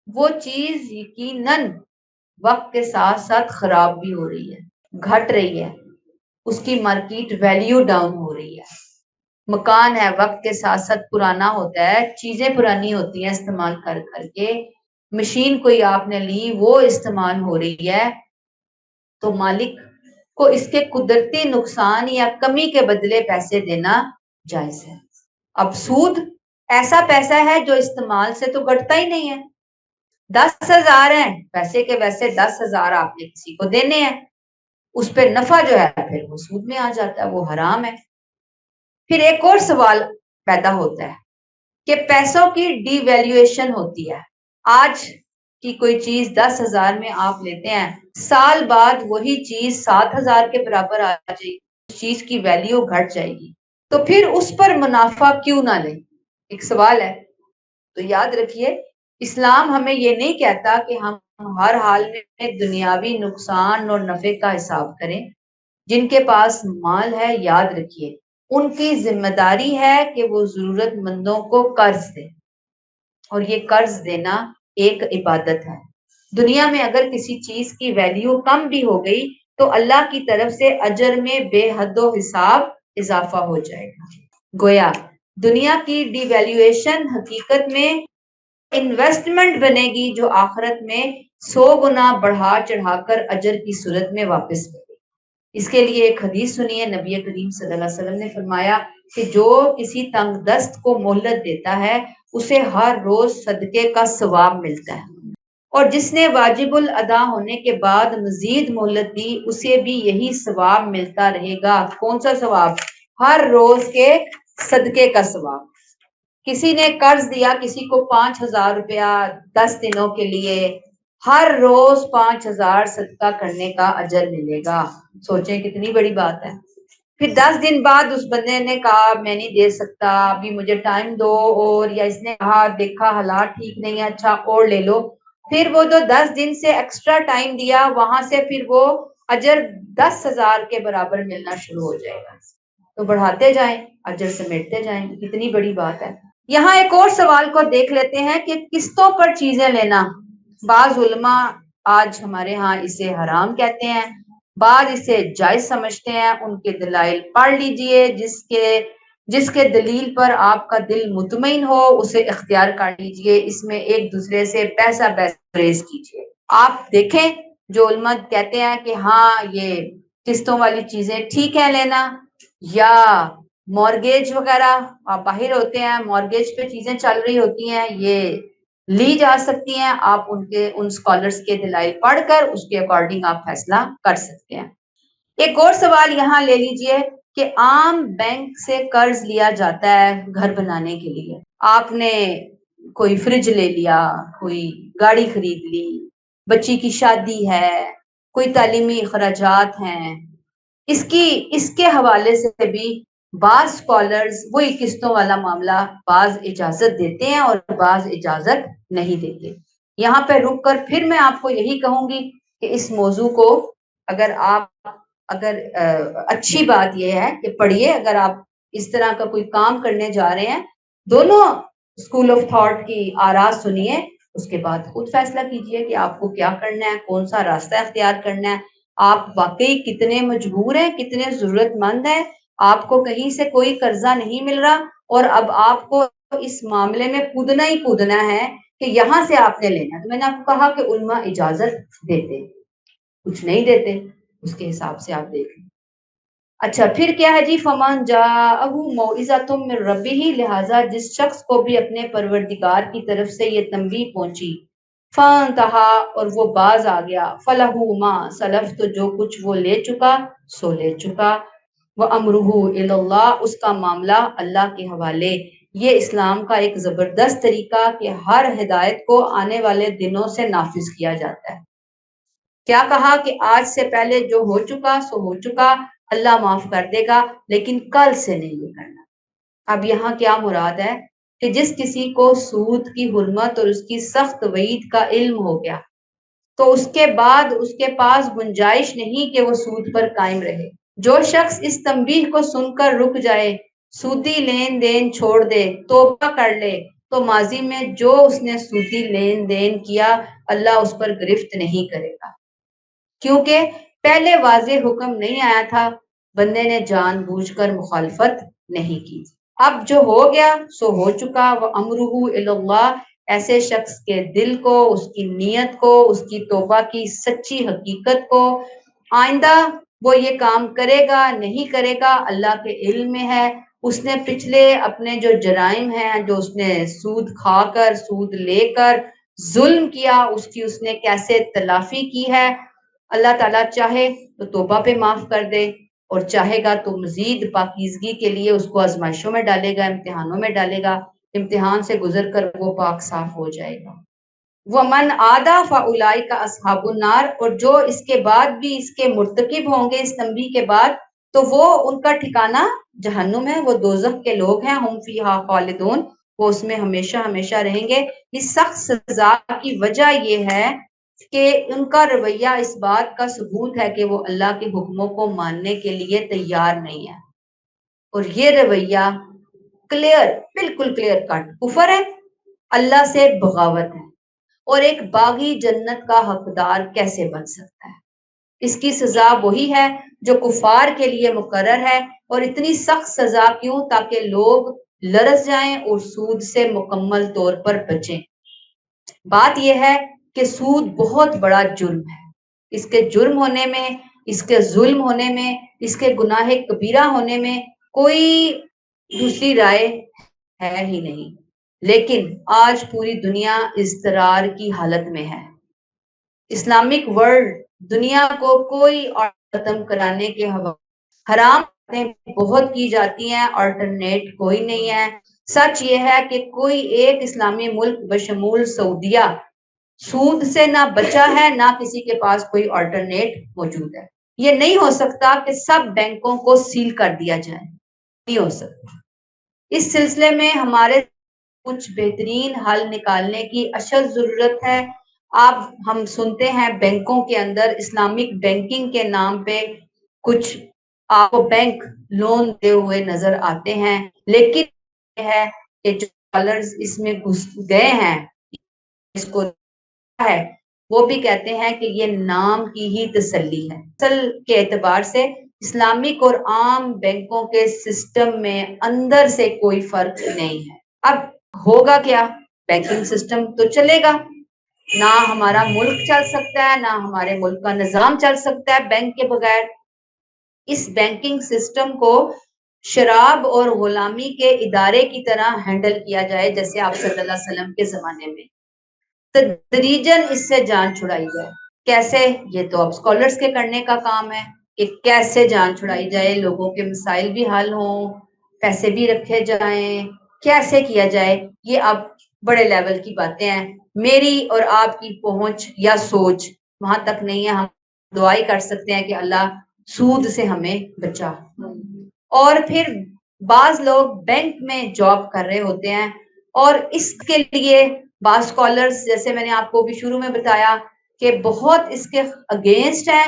A: وہ چیز یقیناً وقت کے ساتھ ساتھ خراب بھی ہو رہی ہے، گھٹ رہی ہے، اس کی مارکیٹ ویلیو ڈاؤن ہو رہی ہے۔ مکان ہے وقت کے ساتھ ساتھ پرانا ہوتا ہے، چیزیں پرانی ہوتی ہیں استعمال کر کر کے، مشین کوئی آپ نے لی وہ استعمال ہو رہی ہے، تو مالک کو اس کے قدرتی نقصان یا کمی کے بدلے پیسے دینا جائز ہے۔ اب سود ایسا پیسہ ہے جو استعمال سے تو گھٹتا ہی نہیں ہے، 10,000 ہیں پیسے کے ویسے 10,000 آپ نے کسی کو دینے ہیں، اس پہ نفع جو ہے پھر وہ سود میں آ جاتا ہے، وہ حرام ہے۔ پھر ایک اور سوال پیدا ہوتا ہے کہ پیسوں کی ڈی ویلیویشن ہوتی ہے، آج کی کوئی چیز 10,000 میں آپ لیتے ہیں، سال بعد وہی چیز 7,000 کے برابر آ جائے گی، اس چیز کی ویلیو گھٹ جائے گی، تو پھر اس پر منافع کیوں نہ لیں؟ ایک سوال ہے۔ تو یاد رکھیے اسلام ہمیں یہ نہیں کہتا کہ ہم ہر حال میں دنیاوی نقصان اور نفع کا حساب کریں۔ جن کے پاس مال ہے یاد رکھیے ان کی ذمہ داری ہے کہ وہ ضرورت مندوں کو قرض دیں، اور یہ قرض دینا ایک عبادت ہے۔ دنیا میں اگر کسی چیز کی ویلیو کم بھی ہو گئی تو اللہ کی طرف سے اجر میں بے حد و حساب اضافہ ہو جائے گا۔ گویا دنیا کی ڈی ویلیویشن حقیقت میں انویسٹمنٹ بنے گی جو آخرت میں 100 گنا بڑھا چڑھا کر اجر کی صورت میں واپس ملے گی۔ اس کے لیے ایک حدیث سنیے، نبی کریم صلی اللہ علیہ وسلم نے فرمایا کہ جو کسی تنگ دست کو مہلت دیتا ہے اسے ہر روز صدقے کا ثواب ملتا ہے، اور جس نے واجب الادا ہونے کے بعد مزید مہلت دی اسے بھی یہی ثواب ملتا رہے گا۔ کون سا ثواب؟ ہر روز کے صدقے کا ثواب۔ کسی نے قرض دیا کسی کو 5,000 روپیہ 10 دنوں کے لیے، ہر روز 5,000 صدقہ کرنے کا اجر ملے گا۔ سوچیں کتنی بڑی بات ہے۔ پھر 10 دن بعد اس بندے نے کہا میں نہیں دے سکتا، ابھی مجھے ٹائم دو، اور یا اس نے کہا دیکھا حالات ٹھیک نہیں ہے، اچھا اور لے لو، پھر وہ جو 10 دن سے ایکسٹرا ٹائم دیا وہاں سے پھر وہ اجر 10,000 کے برابر ملنا شروع ہو جائے گا۔ تو بڑھاتے جائیں، اجر سمیٹتے جائیں، کتنی بڑی بات ہے۔ یہاں ایک اور سوال کو دیکھ لیتے ہیں کہ قسطوں پر چیزیں لینا۔ بعض علماء آج ہمارے ہاں اسے حرام کہتے ہیں، بعض اسے جائز سمجھتے ہیں۔ ان کے دلائل پڑھ لیجئے، جس کے دلیل پر آپ کا دل مطمئن ہو اسے اختیار کر لیجئے، اس میں ایک دوسرے سے بحث ریز کیجئے۔ آپ دیکھیں جو علماء کہتے ہیں کہ ہاں یہ قسطوں والی چیزیں ٹھیک ہے لینا، یا مورگیج وغیرہ آپ باہر ہوتے ہیں، مورگیج پہ چیزیں چل رہی ہوتی ہیں، یہ لی جا سکتی ہیں، آپ ان سکالرز کے دلائل پڑھ کر اس کے اکارڈنگ آپ فیصلہ کر سکتے ہیں۔ ایک اور سوال یہاں لے لیجئے کہ عام بینک سے قرض لیا جاتا ہے گھر بنانے کے لیے۔ آپ نے کوئی فریج لے لیا، کوئی گاڑی خرید لی، بچی کی شادی ہے، کوئی تعلیمی اخراجات ہیں، اس کے حوالے سے بھی بعض اسکالرز وہی قسطوں والا معاملہ بعض اجازت دیتے ہیں اور بعض اجازت نہیں دیتے۔ یہاں پہ رک کر پھر میں آپ کو یہی کہوں گی کہ اس موضوع کو اگر اچھی بات یہ ہے کہ پڑھیے، اگر آپ اس طرح کا کوئی کام کرنے جا رہے ہیں دونوں اسکول آف تھاٹ کی آراء سنیے، اس کے بعد خود فیصلہ کیجئے کہ آپ کو کیا کرنا ہے، کون سا راستہ اختیار کرنا ہے۔ آپ واقعی کتنے مجبور ہیں، کتنے ضرورت مند ہیں، آپ کو کہیں سے کوئی قرضہ نہیں مل رہا اور اب آپ کو اس معاملے میں کودنا ہی کودنا ہے کہ یہاں سے آپ نے لینا۔ تو میں نے آپ کو کہا کہ علماء اجازت دیتے، کچھ نہیں دیتے، اس کے حساب سے آپ دیکھ لیں۔ اچھا پھر کیا ہے جی، فمن جاءہ موعظۃ من ربہ، لہٰذا جس شخص کو بھی اپنے پروردگار کی طرف سے یہ تنبیہ پہنچی، فانتہا اور وہ باز آ گیا، فلہ ما سلف تو جو کچھ وہ لے چکا سو لے چکا، وامرہ الی اللہ اس کا معاملہ اللہ کے حوالے۔ یہ اسلام کا ایک زبردست طریقہ کہ ہر ہدایت کو آنے والے دنوں سے نافذ کیا جاتا ہے۔ کیا کہا کہ آج سے پہلے جو ہو چکا سو ہو چکا، اللہ معاف کر دے گا، لیکن کل سے نہیں یہ کرنا۔ اب یہاں کیا مراد ہے کہ جس کسی کو سود کی حرمت اور اس کی سخت وعید کا علم ہو گیا تو اس کے بعد اس کے پاس گنجائش نہیں کہ وہ سود پر قائم رہے۔ جو شخص اس تنبیہ کو سن کر رک جائے، سودی لین دین چھوڑ دے، توبہ کر لے، تو ماضی میں جو اس نے سودی لین دین کیا اللہ اس پر گرفت نہیں کرے گا، کیونکہ پہلے واضح حکم نہیں آیا تھا، بندے نے جان بوجھ کر مخالفت نہیں کی۔ اب جو ہو گیا سو ہو چکا، وَأَمْرُهُ إِلَى اللَّهِ ایسے شخص کے دل کو، اس کی نیت کو، اس کی توبہ کی سچی حقیقت کو، آئندہ وہ یہ کام کرے گا نہیں کرے گا اللہ کے علم میں ہے۔ اس نے پچھلے اپنے جو جرائم ہیں، جو اس نے سود کھا کر، سود لے کر ظلم کیا، اس نے کیسے تلافی کی ہے، اللہ تعالیٰ چاہے تو توبہ پہ معاف کر دے، اور چاہے گا تو مزید پاکیزگی کے لیے اس کو آزمائشوں میں ڈالے گا، امتحانوں میں ڈالے گا، امتحان سے گزر کر وہ پاک صاف ہو جائے گا۔ وَمَنْ عَادَ فَأُولَٰئِکَ أَصْحَابُ النَّارِ اور جو اس کے بعد بھی اس کے مرتکب ہوں گے اس تنبیہ کے بعد، تو وہ ان کا ٹھکانہ جہنم ہے، وہ دوزخ کے لوگ ہیں، ہم فیہا خالدون وہ اس میں ہمیشہ ہمیشہ رہیں گے۔ اس سخت سزا کی وجہ یہ ہے کہ ان کا رویہ اس بات کا ثبوت ہے کہ وہ اللہ کے حکموں کو ماننے کے لیے تیار نہیں ہے، اور یہ رویہ کلیئر، بالکل کلیئر کٹ کفر ہے، اللہ سے بغاوت ہے، اور ایک باغی جنت کا حقدار کیسے بن سکتا ہے؟ اس کی سزا وہی ہے جو کفار کے لیے مقرر ہے، اور اتنی سخت سزا کیوں؟ تاکہ لوگ لرز جائیں اور سود سے مکمل طور پر بچیں۔ بات یہ ہے کہ سود بہت بڑا جرم ہے، اس کے جرم ہونے میں، اس کے ظلم ہونے میں، اس کے گناہ کبیرہ ہونے میں کوئی دوسری رائے ہے ہی نہیں، لیکن آج پوری دنیا اضطرار کی حالت میں ہے۔ اسلامک ورلڈ دنیا کو کوئی اور ختم کرانے کے حرام باتیں بہت کی جاتی ہیں، آلٹرنیٹ کوئی نہیں ہے۔ سچ یہ ہے کہ کوئی ایک اسلامی ملک بشمول سعودیہ سود سے نہ بچا ہے، نہ کسی کے پاس کوئی آلٹرنیٹ موجود ہے۔ یہ نہیں ہو سکتا کہ سب بینکوں کو سیل کر دیا جائے، نہیں ہو سکتا۔ اس سلسلے میں ہمارے کچھ بہترین حل نکالنے کی اشد ضرورت ہے۔ ہم سنتے ہیں بینکوں کے اندر اسلامک بینکنگ کے نام پہ کچھ آپ کو بینک لون دے ہوئے نظر آتے ہیں، لیکن یہ ہے کہ جو ڈالرز اس میں گھس گئے ہیں، اس کو ہے، وہ بھی کہتے ہیں کہ یہ نام کی ہی تسلی ہے۔ اصل کے اعتبار سے اسلامک اور عام بینکوں کے سسٹم میں اندر سے کوئی فرق نہیں ہے۔ اب ہوگا کیا؟ بینکنگ سسٹم تو چلے گا، نہ ہمارا ملک چل سکتا ہے، نہ ہمارے ملک کا نظام چل سکتا ہے بینک کے بغیر۔ اس بینکنگ سسٹم کو شراب اور غلامی کے ادارے کی طرح ہینڈل کیا جائے، جیسے آپ صلی اللہ علیہ وسلم کے زمانے میں، تدریجاً اس سے جان چھڑائی جائے۔ کیسے؟ یہ تو اب اسکالرس کے کرنے کا کام ہے کہ کیسے جان چھڑائی جائے، لوگوں کے مسائل بھی حل ہوں، پیسے بھی رکھے جائیں، کیسے کیا جائے، یہ اب بڑے لیول کی باتیں ہیں۔ میری اور آپ کی پہنچ یا سوچ وہاں تک نہیں ہے۔ ہم دعائی کر سکتے ہیں کہ اللہ سود سے ہمیں بچا۔ اور پھر بعض لوگ بینک میں جاب کر رہے ہوتے ہیں، اور اس کے لیے بعض اسکالرس، جیسے میں نے آپ کو بھی شروع میں بتایا، کہ بہت اس کے اگینسٹ ہیں،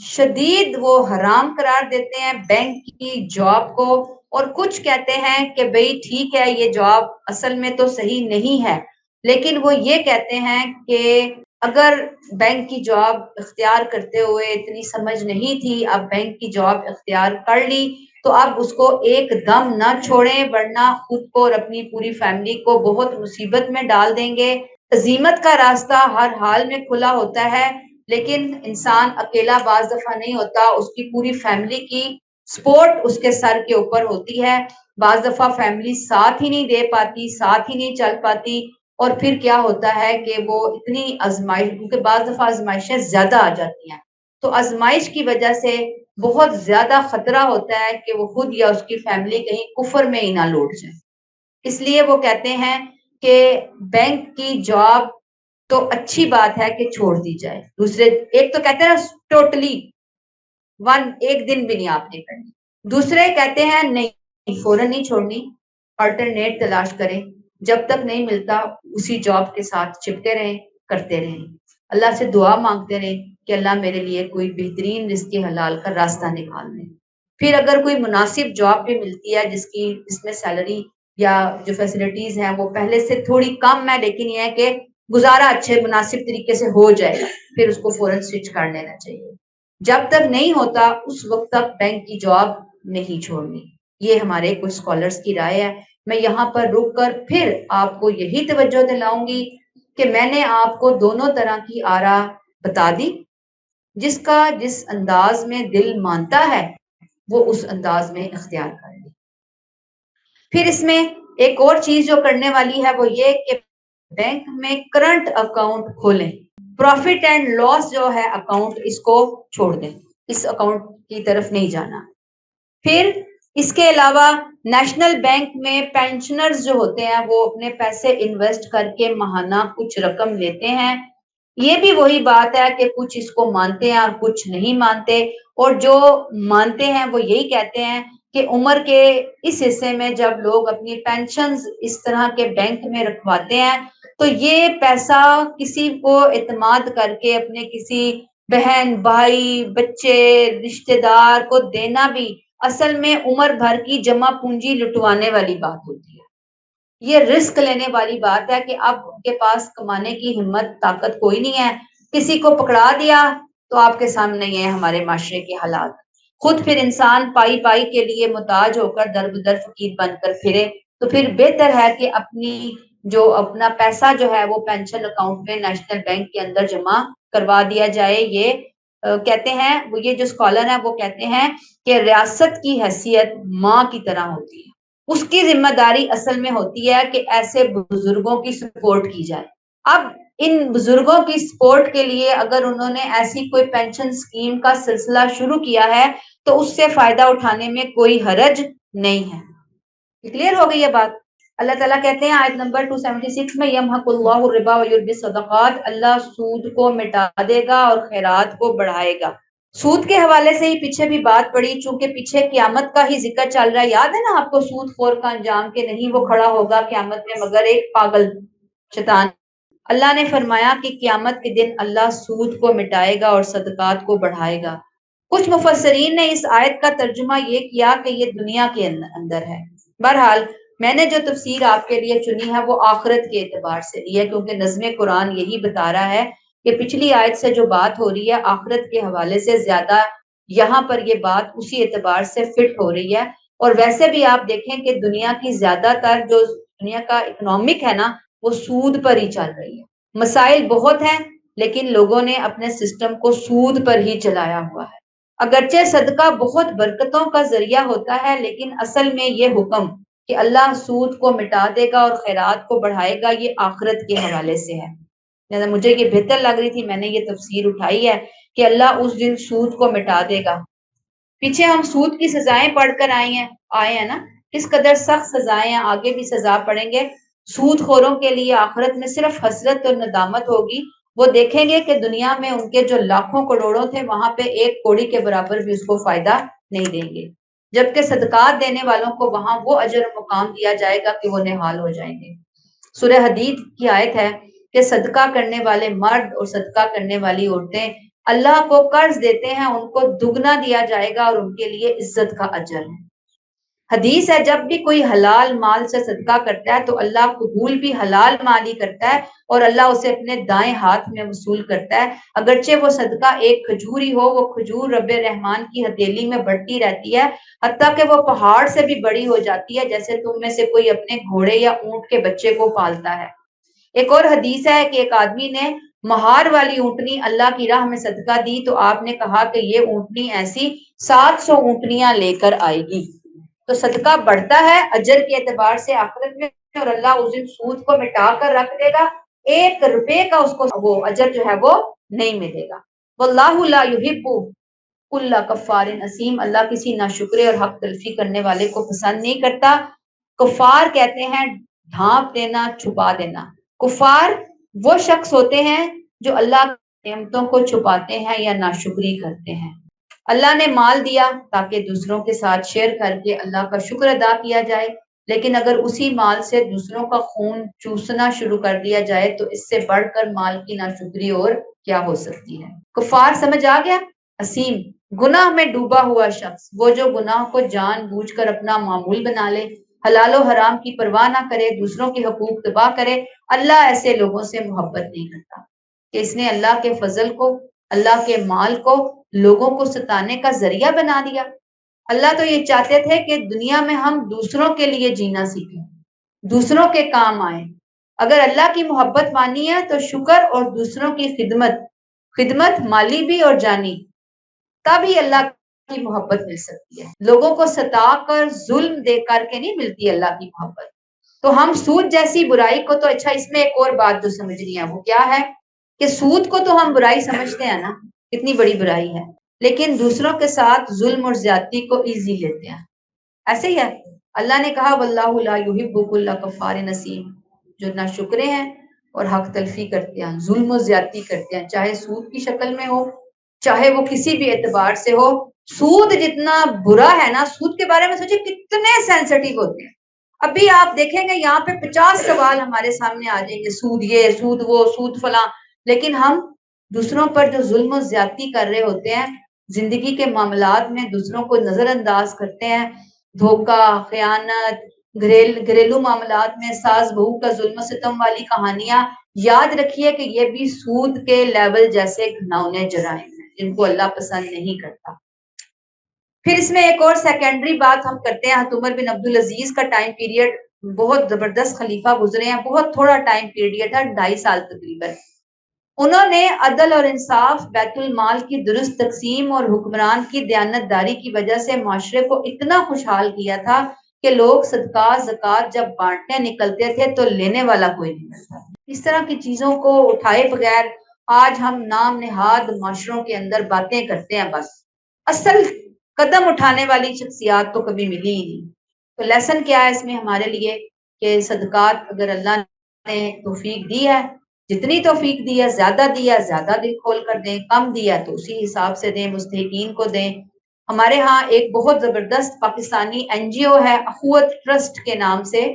A: شدید وہ حرام قرار دیتے ہیں بینک کی جاب کو، اور کچھ کہتے ہیں کہ بھئی ٹھیک ہے یہ جاب اصل میں تو صحیح نہیں ہے، لیکن وہ یہ کہتے ہیں کہ اگر بینک کی جاب اختیار کرتے ہوئے اتنی سمجھ نہیں تھی، اب بینک کی جاب اختیار کر لی تو اب اس کو ایک دم نہ چھوڑیں، ورنہ خود کو اور اپنی پوری فیملی کو بہت مصیبت میں ڈال دیں گے۔ عزیمت کا راستہ ہر حال میں کھلا ہوتا ہے، لیکن انسان اکیلا بعض دفعہ نہیں ہوتا، اس کی پوری فیملی کی سپورٹ اس کے سر کے اوپر ہوتی ہے۔ بعض دفعہ فیملی ساتھ ہی نہیں دے پاتی، ساتھ ہی نہیں چل پاتی، اور پھر کیا ہوتا ہے کہ وہ اتنی آزمائش، کیونکہ بعض دفعہ آزمائشیں زیادہ آ جاتی ہیں، تو آزمائش کی وجہ سے بہت زیادہ خطرہ ہوتا ہے کہ وہ خود یا اس کی فیملی کہیں کفر میں ہی نہ لوٹ جائے۔ اس لیے وہ کہتے ہیں کہ بینک کی جاب تو اچھی بات ہے کہ چھوڑ دی جائے۔ دوسرے ایک تو کہتے ہیں ٹوٹلی ایک دن بھی نہیں آپ نے کرنی، دوسرے کہتے ہیں نہیں فوراً نہیں چھوڑنی، آلٹرنیٹ تلاش کریں، جب تک نہیں ملتا اسی جاب کے ساتھ چپکے رہیں، کرتے رہیں، اللہ سے دعا مانگتے رہیں کہ اللہ میرے لیے کوئی بہترین رزق حلال کا راستہ نکال دے۔ پھر اگر کوئی مناسب جاب بھی ملتی ہے جس میں سیلری یا جو فیسلٹیز ہیں وہ پہلے سے تھوڑی کم ہے، لیکن یہ ہے کہ گزارا اچھے مناسب طریقے سے ہو جائے، پھر اس کو فوراً سوئچ کر لینا چاہیے۔ جب تک نہیں ہوتا اس وقت تک بینک کی جاب نہیں چھوڑنی، یہ ہمارے کچھ اسکالرس کی رائے ہے۔ میں یہاں پر رک کر پھر آپ کو یہی توجہ دلاؤں گی کہ میں نے آپ کو دونوں طرح کی آرا بتا دی، جس کا جس انداز میں دل مانتا ہے وہ اس انداز میں اختیار کر لے۔ پھر اس میں ایک اور چیز جو کرنے والی ہے وہ یہ کہ بینک میں کرنٹ اکاؤنٹ کھولیں، پروفٹ اینڈ لاس جو ہے اکاؤنٹ، اس کو چھوڑ دیں، اس اکاؤنٹ کی طرف نہیں جانا۔ پھر اس کے علاوہ نیشنل بینک میں پینشنرز جو ہوتے ہیں وہ اپنے پیسے انویسٹ کر کے ماہانہ کچھ رقم لیتے ہیں۔ یہ بھی وہی بات ہے کہ کچھ اس کو مانتے ہیں اور کچھ نہیں مانتے، اور جو مانتے ہیں وہ یہی کہتے ہیں کہ عمر کے اس حصے میں جب لوگ اپنی پینشنز اس طرح کے بینک میں رکھواتے ہیں تو یہ پیسہ کسی کو اعتماد کر کے اپنے کسی بہن بھائی بچے رشتہ دار کو دینا بھی اصل میں عمر بھر کی جمع پونجی لٹوانے والی بات ہوتی ہے۔ یہ رسک لینے والی بات ہے کہ اب ان کے پاس کمانے کی ہمت طاقت کوئی نہیں ہے، کسی کو پکڑا دیا تو آپ کے سامنے یہ ہے ہمارے معاشرے کے حالات۔ خود پھر انسان پائی پائی کے لیے محتاج ہو کر در بدر فقیر بن کر پھرے تو پھر بہتر ہے کہ اپنا پیسہ جو ہے وہ پینشن اکاؤنٹ میں نیشنل بینک کے اندر جمع کروا دیا جائے۔ یہ کہتے ہیں یہ جو اسکالر ہیں وہ کہتے ہیں کہ ریاست کی حیثیت ماں کی طرح ہوتی ہے، اس کی ذمہ داری اصل میں ہوتی ہے کہ ایسے بزرگوں کی سپورٹ کی جائے۔ اب ان بزرگوں کی سپورٹ کے لیے اگر انہوں نے ایسی کوئی پینشن اسکیم کا سلسلہ شروع کیا ہے تو اس سے فائدہ اٹھانے میں کوئی حرج نہیں ہے۔ کلیئر ہو گئی یہ بات؟ اللہ تعالیٰ کہتے ہیں آیت نمبر 276 میں یمحق اللہ الربا ویربی الصدقات، اللہ سود کو مٹا دے گا اور خیرات کو بڑھائے گا۔ سود کے حوالے سے ہی پیچھے بھی بات پڑی، چونکہ پیچھے قیامت کا ہی ذکر چل رہا ہے، یاد ہے نا آپ کو سود خور کا انجام کہ نہیں وہ کھڑا ہوگا قیامت میں مگر ایک پاگل شیطان۔ اللہ نے فرمایا کہ قیامت کے دن اللہ سود کو مٹائے گا اور صدقات کو بڑھائے گا۔ کچھ مفسرین نے اس آیت کا ترجمہ یہ کیا کہ یہ دنیا کے اندر ہے۔ بہرحال میں نے جو تفسیر آپ کے لیے چنی ہے وہ آخرت کے اعتبار سے لی ہے، کیونکہ نظم قرآن یہی بتا رہا ہے کہ پچھلی آیت سے جو بات ہو رہی ہے آخرت کے حوالے سے زیادہ یہاں پر یہ بات اسی اعتبار سے فٹ ہو رہی ہے۔ اور ویسے بھی آپ دیکھیں کہ دنیا کی زیادہ تر جو دنیا کا اکنامک ہے نا وہ سود پر ہی چل رہی ہے۔ مسائل بہت ہیں لیکن لوگوں نے اپنے سسٹم کو سود پر ہی چلایا ہوا ہے۔ اگرچہ صدقہ بہت برکتوں کا ذریعہ ہوتا ہے لیکن اصل میں یہ حکم کہ اللہ سود کو مٹا دے گا اور خیرات کو بڑھائے گا یہ آخرت کے حوالے سے ہے۔ لہذا مجھے یہ بہتر لگ رہی تھی، میں نے یہ تفسیر اٹھائی ہے کہ اللہ اس دن سود کو مٹا دے گا۔ پیچھے ہم سود کی سزائیں پڑھ کر آئے ہیں نا، کس قدر سخت سزائیں ہیں، آگے بھی سزا پڑیں گے۔ سود خوروں کے لیے آخرت میں صرف حسرت اور ندامت ہوگی، وہ دیکھیں گے کہ دنیا میں ان کے جو لاکھوں کروڑوں تھے وہاں پہ ایک کوڑی کے برابر بھی اس کو فائدہ نہیں دیں گے، جبکہ صدقات دینے والوں کو وہاں وہ اجر و مقام دیا جائے گا کہ وہ نہال ہو جائیں گے۔ سورہ حدید کی آیت ہے کہ صدقہ کرنے والے مرد اور صدقہ کرنے والی عورتیں اللہ کو قرض دیتے ہیں، ان کو دگنا دیا جائے گا اور ان کے لیے عزت کا اجر ہے۔ حدیث ہے جب بھی کوئی حلال مال سے صدقہ کرتا ہے تو اللہ قبول بھی حلال مال ہی کرتا ہے اور اللہ اسے اپنے دائیں ہاتھ میں وصول کرتا ہے۔ اگرچہ وہ صدقہ ایک کھجور ہی ہو، وہ کھجور رب رحمان کی ہتھیلی میں بڑھتی رہتی ہے حتیٰ کہ وہ پہاڑ سے بھی بڑی ہو جاتی ہے، جیسے تم میں سے کوئی اپنے گھوڑے یا اونٹ کے بچے کو پالتا ہے۔ ایک اور حدیث ہے کہ ایک آدمی نے مہار والی اونٹنی اللہ کی راہ میں صدقہ دی تو آپ نے کہا کہ یہ اونٹنی ایسی 700 اونٹنیاں لے کر آئے گی۔ تو صدقہ بڑھتا ہے اجر کے اعتبار سے آخرت میں، اور اللہ اس دن سود کو مٹا کر رکھ دے گا، 1 روپے کا اس کو وہ اجر جو ہے وہ نہیں ملے گا۔ واللہ لا یحب کل کفار اثیم، اللہ کسی ناشکرے اور حق تلفی کرنے والے کو پسند نہیں کرتا۔ کفار کہتے ہیں ڈھانپ دینا، چھپا دینا۔ کفار وہ شخص ہوتے ہیں جو اللہ کی نعمتوں کو چھپاتے ہیں یا ناشکری کرتے ہیں۔ اللہ نے مال دیا تاکہ دوسروں کے ساتھ شیئر کر کے اللہ کا شکر ادا کیا جائے، لیکن اگر اسی مال سے دوسروں کا خون چوسنا شروع کر دیا جائے تو اس سے بڑھ کر مال کی ناشکری اور کیا ہو سکتی ہے۔ کفار سمجھ آ گیا؟ اسیم گناہ میں ڈوبا ہوا شخص، وہ جو گناہ کو جان بوجھ کر اپنا معمول بنا لے، حلال و حرام کی پرواہ نہ کرے، دوسروں کے حقوق تباہ کرے۔ اللہ ایسے لوگوں سے محبت نہیں کرتا کہ اس نے اللہ کے فضل کو، اللہ کے مال کو لوگوں کو ستانے کا ذریعہ بنا دیا۔ اللہ تو یہ چاہتے تھے کہ دنیا میں ہم دوسروں کے لیے جینا سیکھیں، دوسروں کے کام آئیں۔ اگر اللہ کی محبت مانی ہے تو شکر اور دوسروں کی خدمت مالی بھی اور جانی، تبھی اللہ کی محبت مل سکتی ہے۔ لوگوں کو ستا کر ظلم دے کر کے نہیں ملتی اللہ کی محبت۔ تو ہم سود جیسی برائی کو تو اچھا، اس میں ایک اور بات جو سمجھنی ہے وہ کیا ہے کہ سود کو تو ہم برائی سمجھتے ہیں نا، کتنی بڑی برائی ہے، لیکن دوسروں کے ساتھ ظلم اور زیادتی کو ایزی لیتے ہیں۔ ایسے ہی ہے، اللہ نے کہا واللہ لا یحب کل کفار نسیم، جو ناشکرے ہیں اور حق تلفی کرتے ہیں، ظلم و زیادتی کرتے ہیں، چاہے سود کی شکل میں ہو، چاہے وہ کسی بھی اعتبار سے ہو، سود جتنا برا ہے نا، سود کے بارے میں سوچے کتنے سینسٹیو ہوتے ہیں. ابھی آپ دیکھیں گے یہاں پہ 50 سوال ہمارے سامنے آ جائیں گے، سود یہ، سود وہ، سود فلاں، لیکن ہم دوسروں پر جو ظلم و زیادتی کر رہے ہوتے ہیں، زندگی کے معاملات میں دوسروں کو نظر انداز کرتے ہیں، دھوکہ، خیانت، گھریلو معاملات میں ساس بہو کا ظلم و ستم والی کہانیاں، یاد رکھیے کہ یہ بھی سود کے لیول جیسے گھناؤنے جرائم ہیں جن کو اللہ پسند نہیں کرتا. پھر اس میں ایک اور سیکنڈری بات ہم کرتے ہیں. حضرت عمر بن عبدالعزیز کا ٹائم پیریڈ بہت زبردست خلیفہ گزرے ہیں، بہت تھوڑا ٹائم پیریڈ تھا، 2.5 سال تقریباً. انہوں نے عدل اور انصاف، بیت المال کی درست تقسیم اور حکمران کی دیانتداری کی وجہ سے معاشرے کو اتنا خوشحال کیا تھا کہ لوگ صدقات زکوٰۃ جب بانٹنے نکلتے تھے تو لینے والا کوئی نہیں ملتا. اس طرح کی چیزوں کو اٹھائے بغیر آج ہم نام نہاد معاشروں کے اندر باتیں کرتے ہیں بس. اصل قدم اٹھانے والی شخصیات تو کبھی ملی ہی نہیں. تو لیسن کیا ہے اس میں ہمارے لیے کہ صدقات اگر اللہ نے توفیق دی ہے، جتنی توفیق دی ہے، زیادہ دیا زیادہ دل کھول کر دیں، کم دیا تو اسی حساب سے دیں، مستحقین کو دیں. ہمارے ہاں ایک بہت زبردست پاکستانی این جی او ہے اخوت ٹرسٹ کے نام سے،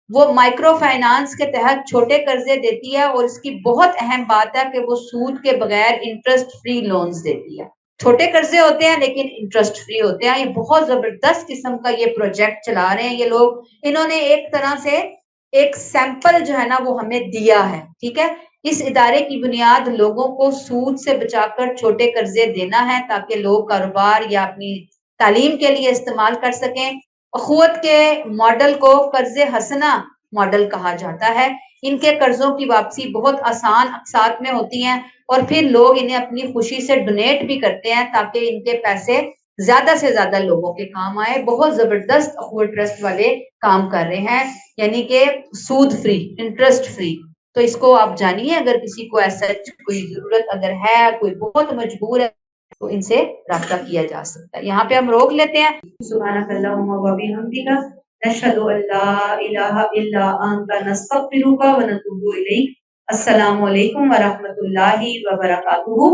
A: وہ مائکرو فائنانس کے تحت چھوٹے قرضے دیتی ہے، اور اس کی بہت اہم بات ہے کہ وہ سود کے بغیر انٹرسٹ فری لونز دیتی ہے. چھوٹے قرضے ہوتے ہیں لیکن انٹرسٹ فری ہوتے ہیں. یہ بہت زبردست قسم کا یہ پروجیکٹ چلا رہے ہیں یہ لوگ. انہوں نے ایک طرح سے ایک سیمپل جو ہے نا وہ ہمیں دیا ہے، ٹھیک ہے. اس ادارے کی بنیاد لوگوں کو سود سے بچا کر چھوٹے قرضے دینا ہے تاکہ لوگ کاروبار یا اپنی تعلیم کے لیے استعمال کر سکیں. اخوت کے ماڈل کو قرض حسنہ ماڈل کہا جاتا ہے. ان کے قرضوں کی واپسی بہت آسان اقساط میں ہوتی ہیں، اور پھر لوگ انہیں اپنی خوشی سے ڈونیٹ بھی کرتے ہیں تاکہ ان کے پیسے زیادہ سے زیادہ لوگوں کے کام آئے. بہت زبردست اخوت ٹرسٹ والے کام کر رہے ہیں، یعنی کہ سود فری، انٹرسٹ فری. تو اس کو آپ جانیے، اگر کسی کو ایسا کوئی ضرورت اگر ہے، کوئی بہت مجبور ہے تو ان سے رابطہ کیا جا سکتا ہے. یہاں پہ ہم روک لیتے ہیں. سبحانک اللہم و بحمدک، نشہد ان لا الہ الا انت، نستغفرک و نتوب الیک. السلام علیکم ورحمۃ اللہ وبرکاتہ.